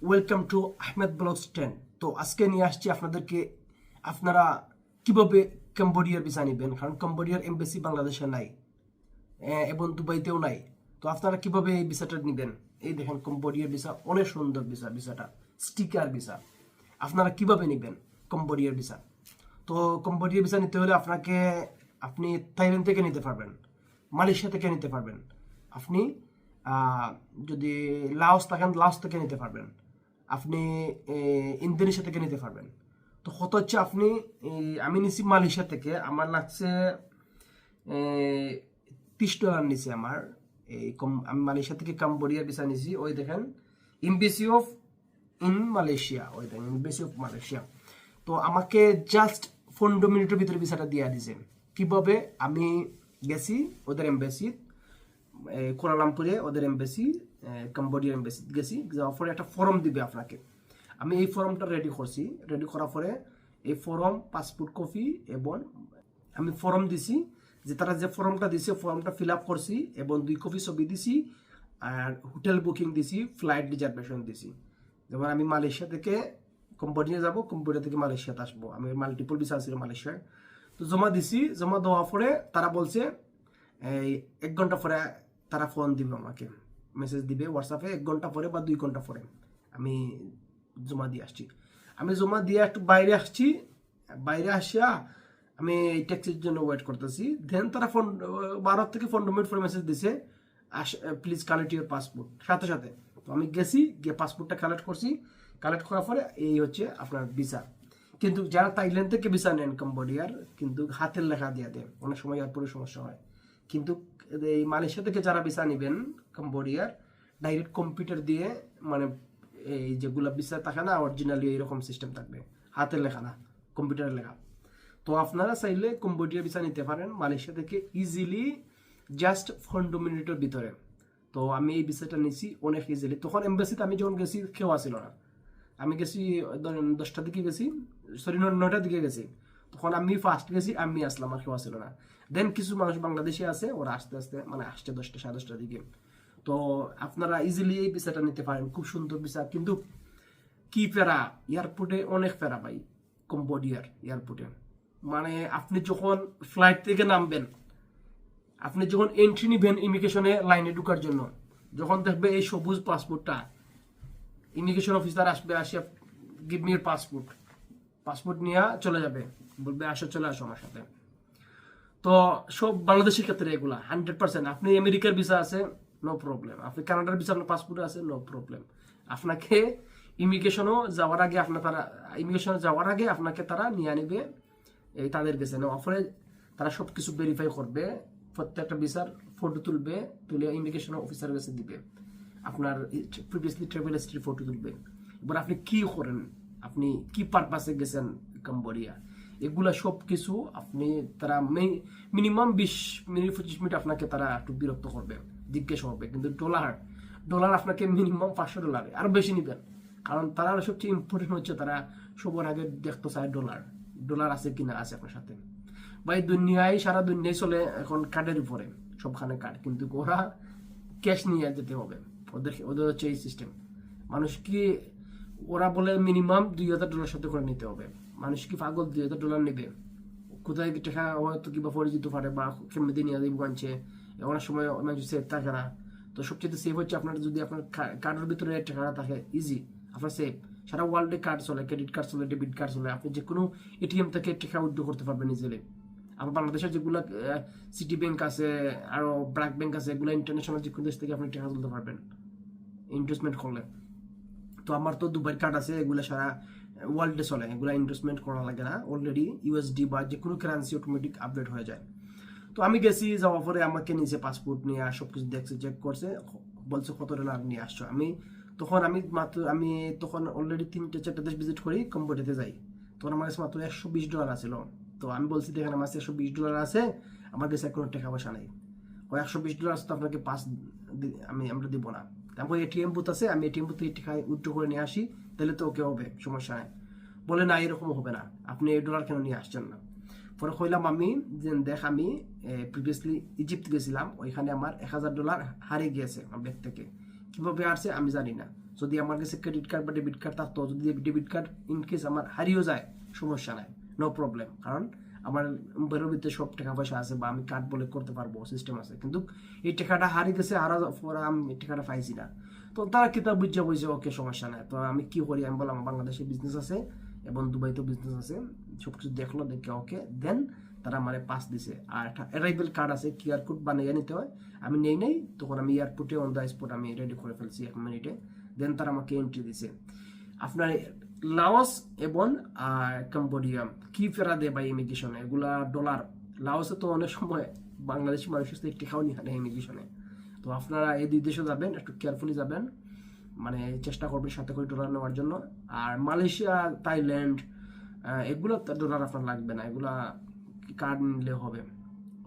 Welcome to Ahmed blogs 10। তো আজকে নিয়ে আসছি আপনাদেরকে আপনারা কিভাবে কম্বোডিয়ার ভিসা নেবেন, কারণ কম্বোডিয়ার এমবাসি বাংলাদেশে নাই এবং দুবাইতেও নাই। তো আপনারা কিভাবে এই ভিসাটা নেবেন, এই দেখেন কম্বোডিয়ার ভিসা, অনেক সুন্দর ভিসা, ভিসাটা স্টিকার ভিসা। আপনারা কিভাবে নেবেন কম্বোডিয়ার ভিসা? তো কম্বোডিয়ার ভিসা নিতে হলে আপনি থাইল্যান্ড থেকে নিতে পারবেন, মালয়েশিয়া থেকে নিতে পারবেন, আপনি যদি লাওস থাকেন লাওস থেকে নিতে পারবেন, আপনি ইন্দোনেশিয়া থেকে নিতে পারবেন। তো কত হচ্ছে আপনি আমি নিছি মালয়েশিয়া থেকে, আমার লাগছে $30 নিছি আমার। আমি মালয়েশিয়া থেকে কম্বোডিয়ার ভিসা নিছি, ওই দেখেন এমবাসি অফ ইন মালয়েশিয়া, ওই দেখেন এমবাসি অফ মালয়েশিয়া। তো আমাকে জাস্ট 15 মিনিটের ভিতরে ভিসাটা দিয়ে দিয়েছে। কিভাবে? আমি গেছি ওদের এমবাসি কুয়ালালামপুরে, ওদের এমবাসি কম্বোডিয়ার এমবাসি গেছি, যাওয়ার পরে একটা ফর্ম দিবে আপনাকে। আমি এই ফর্মটা রেডি করছি, রেডি করার পরে এই ফর্ম, পাসপোর্ট কপি এবং আমি ফর্ম দিছি, যে তারা যে ফর্মটা দিছে ফর্মটা ফিল আপ করছি এবং 2 কপি ছবি দিছি, আর হোটেল বুকিং দিছি, ফ্লাইট রিজার্ভেশন দিছি। যেমন আমি মালয়েশিয়া থেকে কম্বোডিয়া যাব, কম্বোডিয়া থেকে মালয়েশিয়াতে আসবো, আমি মাল্টিপল ভিসা আছে মালয়েশিয়ায়। তো জমা দিছি, জমা দেওয়ার পরে তারা বলছে এই 1 ঘন্টা পরে তারা ফোন দিবে আমাকে, মেসেজ দিবে হোয়াটসঅ্যাপে, 1 ঘন্টা পরে বা 2 ঘন্টা পরে। আমি জমা দিয়ে আসছি, আমি জমা দিয়ে একটু বাইরে আসছি, বাইরে আসিয়া আমি এই ট্যাক্সির জন্য ওয়েট করতেছি। দেন তারা 12 থেকে 15 মিনিট পরে মেসেজ দিছে, প্লিজ কালেক্ট ইউর পাসপোর্ট, সাথে সাথে। তো আমি গেছি, গিয়ে পাসপোর্টটা কালেক্ট করছি, কালেক্ট করার পরে এই হচ্ছে আপনার ভিসা। কিন্তু যারা থাইল্যান্ড থেকে ভিসা নেন কম্বোডিয়ার, কিন্তু হাতের লেখা দিয়ে দেয়, অনেক সময় এয়ারপোর্টে সমস্যা হয়। কিন্তু এই মালয়েশিয়া থেকে যারা ভিসা নেবেন কম্বোডিয়ার, ডাইরেক্ট কম্পিউটার দিয়ে, মানে এই যেগুলো ভিসা থাকে না অরিজিনালি এইরকম সিস্টেম থাকবে, হাতের লেখা না, কম্পিউটারের লেখা। তো আপনারা চাইলে কম্বোডিয়া ভিসা নিতে পারেন মালয়েশিয়া থেকে ইজিলি, জাস্ট 15 মিনিটের ভিতরে। তো আমি এই ভিসাটা নিছি অনেক ইজিলি। তখন এমবাসিতে আমি যখন গেছি কেউ আসিল না, আমি গেছি ধরেন 10টার দিকে গেছি, সরি 9টার দিকে গেছি। তখন আমি ফার্স্ট গেছি, আমি আসলাম, আর কেউ আসিল না। দেন কিছু মানুষ বাংলাদেশি আছে, ওরা আস্তে আস্তে মানে আসছে 10টা সাড়ে 10টার দিকে। তো আপনারা ইজিলি এই ভিসাটা নিতে পারেন, খুব সুন্দর ভিসা। কিন্তু কি ফেরা, এয়ারপোর্টে অনেক ফেরা ভাই, কম্বোডিয়ার এয়ারপোর্টে। মানে আপনি যখন ফ্লাইট থেকে নামবেন, আপনি যখন এন্ট্রি নিবেন ইমিগ্রেশনে লাইনে ঢুকার জন্য, যখন দেখবে এই সবুজ পাসপোর্টটা, ইমিগ্রেশন অফিসার আসবে, আসে গিভ মি পাসপোর্ট, পাসপোর্ট নিয়ে চলে যাবে, বলবে আসো, চলে আসো আমার সাথে। তো সব বাংলাদেশের ক্ষেত্রে এগুলা 100%। আপনি আমেরিকার ভিসা আছে, নো প্রবলেম। আপনি কানাডার ভিসা আপনার পাসপোর্ট আছে, নো প্রবলেম। আপনাকে ইমিগ্রেশনও যাওয়ার আগে ইমিগ্রেশনে যাওয়ার আগে আপনাকে তারা নিয়ে নিবে, এই তাদের কাছে নেওয়ার পরে তারা সব কিছু ভেরিফাই করবে, প্রত্যেকটা ভিসার ফটো তুলবে, তুলে ইমিগ্রেশন অফিসারের কাছে দিবে, আপনার প্রিভিয়াসলি ট্রাভেল হিস্ট্রি ফটো তুলবে। এবার আপনি কি করেন, আপনি কি পারপাসে গেছেন কম্বোডিয়া, এগুলা সব কিছু আপনি, তারা মিনিমাম 20 মিনিট 25 মিনিট আপনাকে তারা একটু বিরক্ত করবে, জিজ্ঞেস করবে। কিন্তু ডলার আপনাকে মিনিমাম $500, আরো বেশি নিবেন, কারণ তারা সবচেয়ে ইম্পর্টেন্ট হচ্ছে তারা সবার আগে দেখতে চায় ডলার আছে কিনা আছে আপনার সাথে। ভাই দুনিয়ায়, সারা দুনিয়ায় চলে এখন কার্ডের উপরে, সবখানে কার্ড, কিন্তু ওরা ক্যাশ নিয়ে যেতে হবে, ওদের হচ্ছে এই সিস্টেম। মানুষ কি, ওরা বলে মিনিমাম $2000 সাথে করে নিতে হবে। মানুষ কি পাগল $2000 নেবে? কোথায় টাকা হয়তো কিংবা পরিচিত পারে বা কেমনি নিয়ে দিব আনছে, অনেক সময় মানুষ সেফ থাকে না। তো সবচেয়ে সেফ হচ্ছে আপনার, যদি আপনার কার্ডের ভিতরে টাকাটা থাকে, ইজি, আপনার সেফ। সারা ওয়ার্ল্ডে কার্ড চলে, ক্রেডিট কার্ড চলে, ডেবিট কার্ড চলে, আপনি যে কোনো এটিএম থেকে টাকা উইথড্র করতে পারবেন ইজিলি। আমার বাংলাদেশের যেগুলো সিটি ব্যাংক আছে, আরো ব্র্যাক ব্যাংক আছে, এগুলো ইন্টারন্যাশনাল যে কোনো দেশ থেকে আপনি টাকা তুলতে পারবেন ইনভেস্টমেন্ট করলে। তো আমার তো দুবাইয়ের কার্ড আছে, এগুলো সারা ওয়ার্ল্ডে চলে, এগুলো ইনভেস্টমেন্ট করা লাগে না, অলরেডি ইউএসডি বা যে কোনো কারেন্সি অটোমেটিক আপডেট হয়ে যায়। তো আমি গেছি, যাওয়ার পরে আমাকে নিচে পাসপোর্ট নিয়ে সবকিছু দেখছে, চেক করছে, বলছে $কত নিয়ে আসছো। আমি তখন অলরেডি 3-4টা দেশ ভিজিট করি, কম্বোডিয়াতে যাই। তখন আমার কাছে মাত্র $120 আছিল। তো আমি বলছি দেখেন আমার কাছে $120 আছে, আমার কাছে কোনো টাকা পয়সা নেই। ওই $120 আছে, তো আপনাকে আমরা দিব না। তারপর এটিএম বুথ আছে, আমি এটিএম বুথ থেকে টাকা উইথড্র করে নিয়ে আসি, তাহলে তো ওকে হবে, সমস্যা নেই। বলে না, এরকম হবে না, আপনি $8 কেন নিয়ে আসছেন না? পরে কইলাম আমি যে দেখ, আমি প্রিভিয়াসলি ইজিপ্ট গেছিলাম, ওইখানে আমার $1000 হারিয়ে গিয়েছে আমার ব্যাগ থেকে, কিভাবে আসছে আমি জানি না। যদি আমার কাছে ক্রেডিট কার্ড বা ডেবিট কার্ড থাকতো, যদি ডেবিট কার্ড ইন কেস আমার হারিয়েও যায়, সমস্যা নাই, নো প্রবলেম, কারণ আমার বেরোর ভিতরে সব টাকা পয়সা আছে বা আমি কার্ড বলে করতে পারবো, সিস্টেম আছে। কিন্তু এই টাকাটা হারিয়ে গেছে, হারা পরে আমি টাকাটা পাইছি না। তো তারা কিতাব বুঝছে ওকে সমস্যা নাই। তো আমি কি করি, আমি বললাম বাংলাদেশে বিজনেস আছে এবং দুবাইতেও বিজনেস আছে, সবকিছু দেখলো, দেখে ওকে দেন তারা আমার পাস দিছে। আর একটা অ্যারাইভেল কার্ড আছে, কিউআর কোড বানিয়ে নিতে হয়, আমি নেই তখন আমি এয়ারপোর্টে অন দ্য স্পট আমি রেডি করে ফেলছি 1 মিনিটে। দেন তারা আমাকে এন্ট্রি দিছে। আপনার লাওস এবং কম্বোডিয়া কি ফেরা দেয় বা ইমিগ্রেশনে, এগুলা ডলার। লাওসে তো অনেক সময় বাংলাদেশি মানুষের সাথে টেকাও নিয়ে হাঁটে ইমিগ্রেশনে। তো আপনারা এই 2 দেশে যাবেন, একটু কেয়ারফুলি যাবেন, মানে চেষ্টা করবেন সাথে করে ডলার নেওয়ার জন্য। আর মালয়েশিয়া, থাইল্যান্ড, এগুলো ডলার আপনার লাগবে না, এগুলা কার্ড নিলে হবে।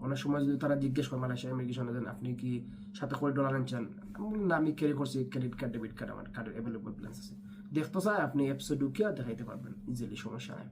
অনেক সময় যদি তারা জিজ্ঞেস করে মালয়েশিয়া ইমিগ্রেশনে, দেন আপনি কি সাথে করে ডলার আনছেন, না আমি ক্যারি করছি ক্রেডিট কার্ড, ডেবিট কার্ড, আমার কার্ডের অ্যাভেলেবল ব্যালেন্স আছে। দেখতে চাই আপনি অ্যাপসে ঢুকিয়ে দেখাইতে পারবেন ইজিলি, সমস্যা নাই।